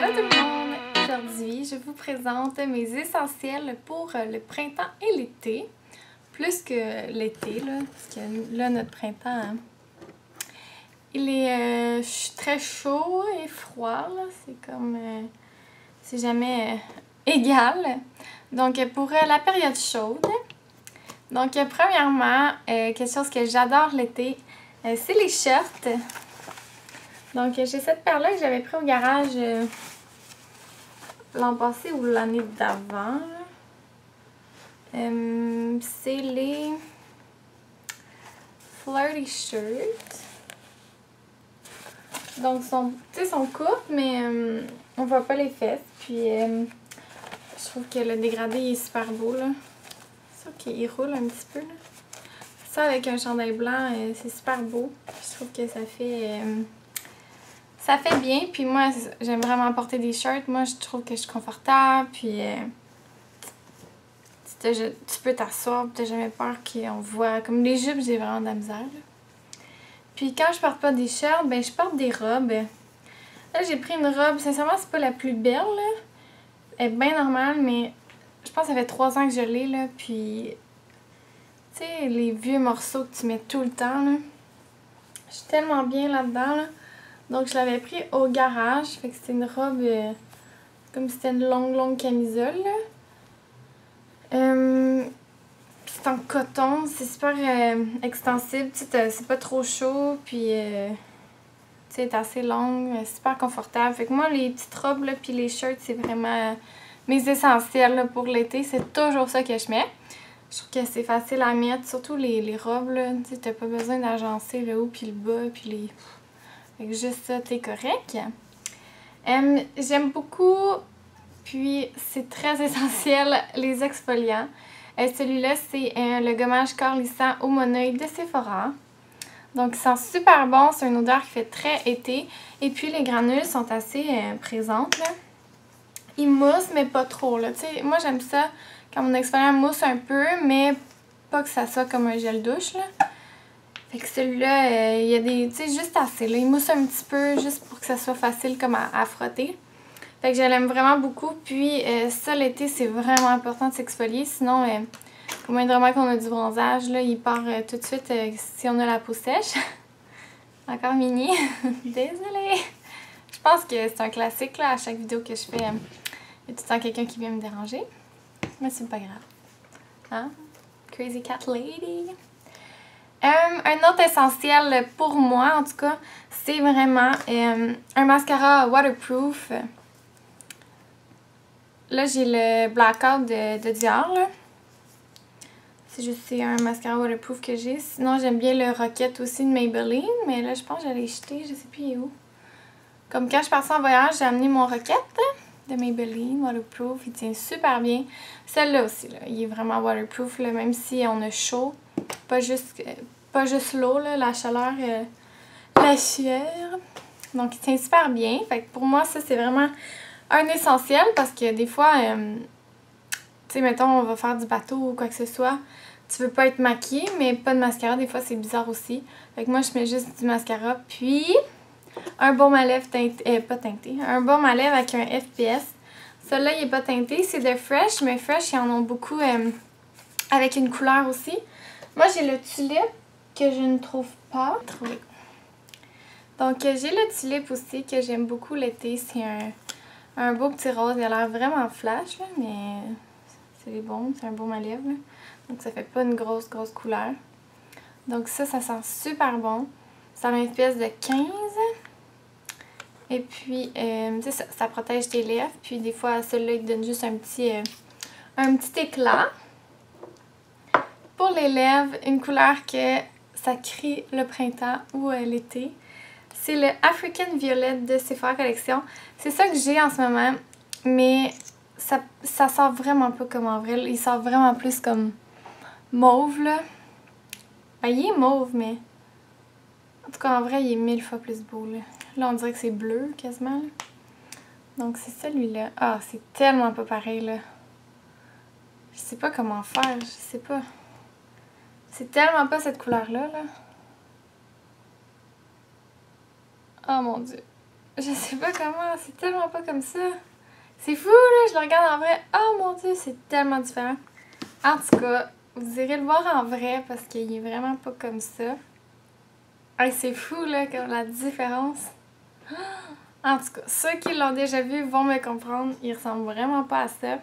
Allô tout le monde! Aujourd'hui, je vous présente mes essentiels pour le printemps et l'été. Plus que l'été, là, parce que là, notre printemps, hein, il est très chaud et froid, là. C'est comme... c'est jamais égal. Donc, pour la période chaude, donc premièrement, quelque chose que j'adore l'été, c'est les shirts. Donc, j'ai cette paire-là que j'avais pris au garage l'an passé ou l'année d'avant. C'est les Flirty Shirts. Donc, sont courtes, mais on voit pas les fesses. Puis, je trouve que le dégradé est super beau, là. C'est sûr qu'il roule un petit peu, là. Ça, avec un chandail blanc, c'est super beau. Je trouve que ça fait bien. Puis moi, j'aime vraiment porter des shirts. Moi, je trouve que je suis confortable. Puis, tu peux t'asseoir, t'as jamais peur qu'on voit. Comme les jupes, j'ai vraiment de la misère, là. Puis quand je porte pas des shirts, ben je porte des robes. Là, j'ai pris une robe. Sincèrement, c'est pas la plus belle, là. Elle est bien normale, mais je pense que ça fait 3 ans que je l'ai, là. Puis, tu sais, les vieux morceaux que tu mets tout le temps, là. Je suis tellement bien là-dedans, là. Donc, je l'avais pris au garage. Fait que c'était une robe comme si c'était une longue camisole, là. C'est en coton. C'est super extensible. Tu sais, c'est pas trop chaud. Puis, tu sais, c'est assez longue. Super confortable. Fait que moi, les petites robes, là, puis les shirts, c'est vraiment mes essentiels, là, pour l'été. C'est toujours ça que je mets. Je trouve que c'est facile à mettre. Surtout les robes, là. Tu sais, t'as pas besoin d'agencer le haut puis le bas. Puis les... Fait que juste ça, t'es correct. J'aime beaucoup, puis c'est très essentiel, les exfoliants. Celui-là, c'est le gommage corps lissant au monoï de Sephora. Donc, il sent super bon. C'est une odeur qui fait très été. Et puis, les granules sont assez présentes, là. Ils moussent, mais pas trop, là. Tu sais, moi, j'aime ça quand mon exfoliant mousse un peu, mais pas que ça soit comme un gel douche, là. Fait que celui-là, il y a des... Tu sais, juste assez, là. Il mousse un petit peu, juste pour que ça soit facile comme à frotter. Fait que je l'aime vraiment beaucoup. Puis, ça, l'été, c'est vraiment important de s'exfolier. Sinon, au moindrement qu'on a du bronzage, là, il part tout de suite si on a la peau sèche. Encore mini. Désolée. Je pense que c'est un classique, là. À chaque vidéo que je fais, il y a tout le temps quelqu'un qui vient me déranger. Mais c'est pas grave. Hein? Crazy Cat Lady. Un autre essentiel pour moi, en tout cas, c'est vraiment un mascara waterproof. Là, j'ai le Blackout de Dior, là. C'est un mascara waterproof que j'ai. Sinon, j'aime bien le Rocket aussi de Maybelline, mais là, je pense que j'allais jeter, je sais plus où. Comme quand je suis partie en voyage, j'ai amené mon Rocket de Maybelline waterproof. Il tient super bien. Celle-là aussi, là, il est vraiment waterproof, là, même si on a chaud. Pas juste l'eau, la chaleur, la sueur. Donc, il tient super bien. Fait que pour moi, ça, c'est vraiment un essentiel parce que des fois, tu sais, mettons, on va faire du bateau ou quoi que ce soit. Tu veux pas être maquillée, mais pas de mascara. Des fois, c'est bizarre aussi. Fait que moi, je mets juste du mascara. Puis, un baume à lèvres teinté, pas teinté, un baume à lèvres avec un FPS. Celui-là, il est pas teinté. C'est de Fresh, mais Fresh, ils en ont beaucoup avec une couleur aussi. Moi, j'ai le Tulip que je ne trouve pas. Donc, j'ai le Tulip aussi que j'aime beaucoup l'été. C'est un beau petit rose. Il a l'air vraiment flash, là, mais c'est bon. C'est un baume à lèvres, là. Donc, ça fait pas une grosse couleur. Donc, ça sent super bon. C'est un FPS de 15. Et puis, tu sais, ça protège tes lèvres. Puis, des fois, celui-là, il donne juste un petit éclat. Pour les lèvres, une couleur que ça crie le printemps ou l'été. C'est le African Violet de Sephora Collection. C'est ça que j'ai en ce moment, mais ça sort vraiment pas comme en vrai. Il sort vraiment plus comme mauve, là. Ben, il est mauve, mais... En tout cas, en vrai, il est 1000 fois plus beau, là. Là, on dirait que c'est bleu, quasiment. Donc, c'est celui-là. Ah, c'est tellement pas pareil, là. Je sais pas comment faire, je sais pas. C'est tellement pas cette couleur-là, là. Oh mon Dieu. Je sais pas comment, c'est tellement pas comme ça. C'est fou, là, je le regarde en vrai. Oh mon dieu, c'est tellement différent. En tout cas, vous irez le voir en vrai parce qu'il est vraiment pas comme ça. Hey, c'est fou, là, comme la différence. En tout cas, ceux qui l'ont déjà vu vont me comprendre. Il ressemble vraiment pas à ça.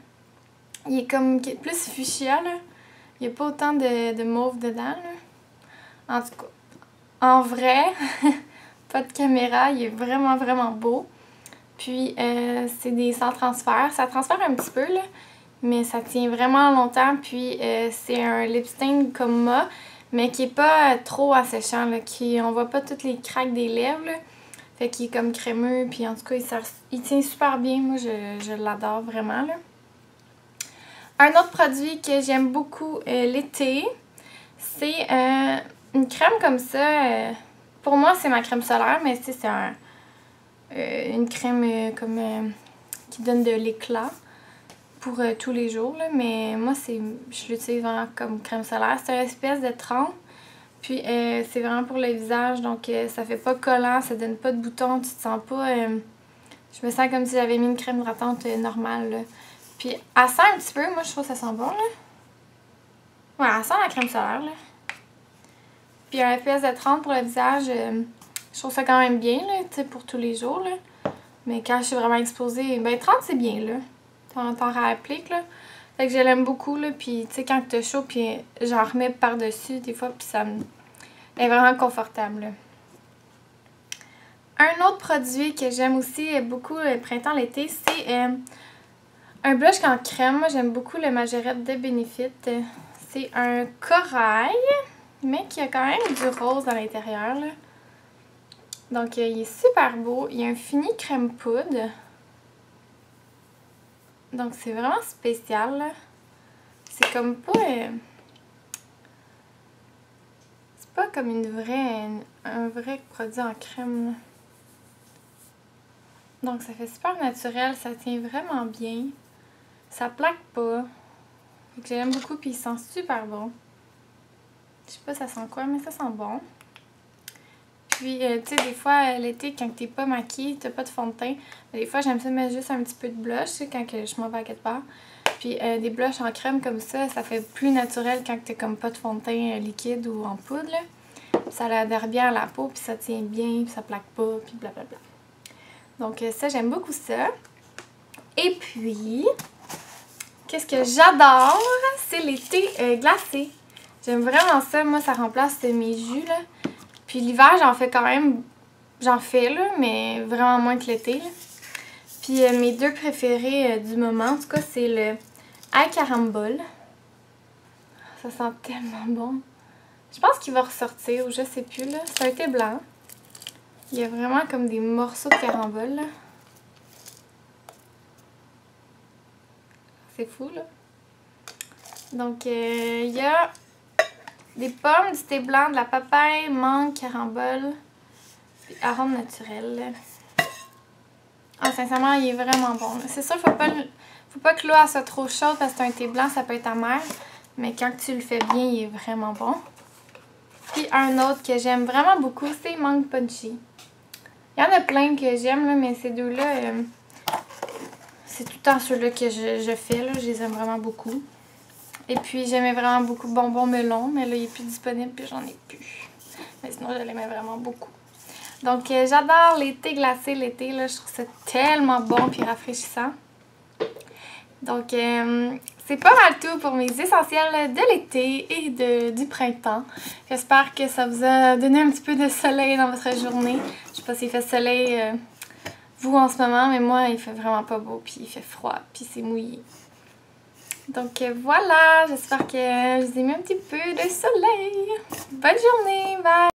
Il est comme plus fuchsia, là. Il n'y a pas autant de mauve dedans, là. En tout cas, en vrai, pas de caméra, il est vraiment, vraiment beau. Puis, c'est des sans transfert. Ça transfère un petit peu, là, mais ça tient vraiment longtemps. Puis, c'est un lip stain comme moi, mais qui est pas trop asséchant, là. On voit pas toutes les craques des lèvres, là. Fait qu'il est comme crémeux, puis en tout cas, il tient super bien. Moi, je l'adore vraiment, là. Un autre produit que j'aime beaucoup l'été, c'est une crème comme ça. Pour moi, c'est ma crème solaire, mais c'est une crème qui donne de l'éclat pour tous les jours. Là. Mais moi, je l'utilise vraiment comme crème solaire. C'est une espèce de 30. Puis c'est vraiment pour le visage, donc ça fait pas collant, ça donne pas de boutons, tu te sens pas... je me sens comme si j'avais mis une crème hydratante normale, là. Puis elle sent un petit peu, moi je trouve que ça sent bon, là. Ouais, elle sent la crème solaire, là. Puis un FPS de 30 pour le visage, je trouve ça quand même bien, là, tu sais, pour tous les jours, là. Mais quand je suis vraiment exposée, ben 30 c'est bien, là. T'en réappliques, là. Fait que je l'aime beaucoup, là, puis tu sais, quand t'as chaud, puis j'en remets par-dessus des fois, puis ça me... Elle est vraiment confortable, là. Un autre produit que j'aime aussi beaucoup le printemps-l'été, c'est un blush en crème. Moi, j'aime beaucoup le Majorette de Benefit. C'est un corail, mais qui a quand même du rose à l'intérieur, là. Donc, il est super beau. Il y a un fini crème poudre. Donc, c'est vraiment spécial, là. C'est comme pas... c'est pas comme un vrai produit en crème, là. Donc, ça fait super naturel. Ça tient vraiment bien. Ça plaque pas. Fait que j'aime beaucoup, puis il sent super bon. Je sais pas ça sent quoi, mais ça sent bon. Puis, tu sais, des fois, l'été, quand t'es pas maquillée, t'as pas de fond de teint, des fois, j'aime ça mettre juste un petit peu de blush, tu sais, quand je m'en vais à quelque part. Puis, des blushs en crème comme ça fait plus naturel quand t'as comme pas de fond de teint liquide ou en poudre, là. Puis ça adhère bien à la peau, puis ça tient bien, puis ça plaque pas, puis blablabla. Donc, ça, j'aime beaucoup ça. Et puis, qu'est-ce que j'adore? C'est les thés glacés. J'aime vraiment ça. Moi, ça remplace mes jus, là. Puis l'hiver, j'en fais, là, mais vraiment moins que l'été, là. Puis mes deux préférés du moment, en tout cas, c'est le à carambole. Ça sent tellement bon. Je pense qu'il va ressortir, ou je sais plus, là. C'est un thé blanc. Il y a vraiment comme des morceaux de carambole, là. C'est fou, là. Donc, il y a des pommes, du thé blanc, de la papaye, mangue, carambole, puis arôme naturel. Ah, sincèrement, il est vraiment bon. C'est sûr, faut pas que l'eau soit trop chaude parce que c'est un thé blanc, ça peut être amer. Mais quand tu le fais bien, il est vraiment bon. Puis un autre que j'aime vraiment beaucoup, c'est mangue punchy. Il y en a plein que j'aime, là, mais ces deux-là, c'est tout le temps ceux-là que je fais. Là. Je les aime vraiment beaucoup. Et puis, j'aimais vraiment beaucoup bonbon melon, mais là, il n'est plus disponible, puis j'en ai plus. Mais sinon, je l'aimais vraiment beaucoup. Donc, j'adore les thés glacés l'été, là. Je trouve ça tellement bon puis rafraîchissant. Donc, c'est pas mal tout pour mes essentiels de l'été et du printemps. J'espère que ça vous a donné un petit peu de soleil dans votre journée. Je sais pas s'il fait soleil, vous, en ce moment, mais moi, il fait vraiment pas beau, puis il fait froid, puis c'est mouillé. Donc voilà, j'espère que je vous ai mis un petit peu de soleil. Bonne journée, bye!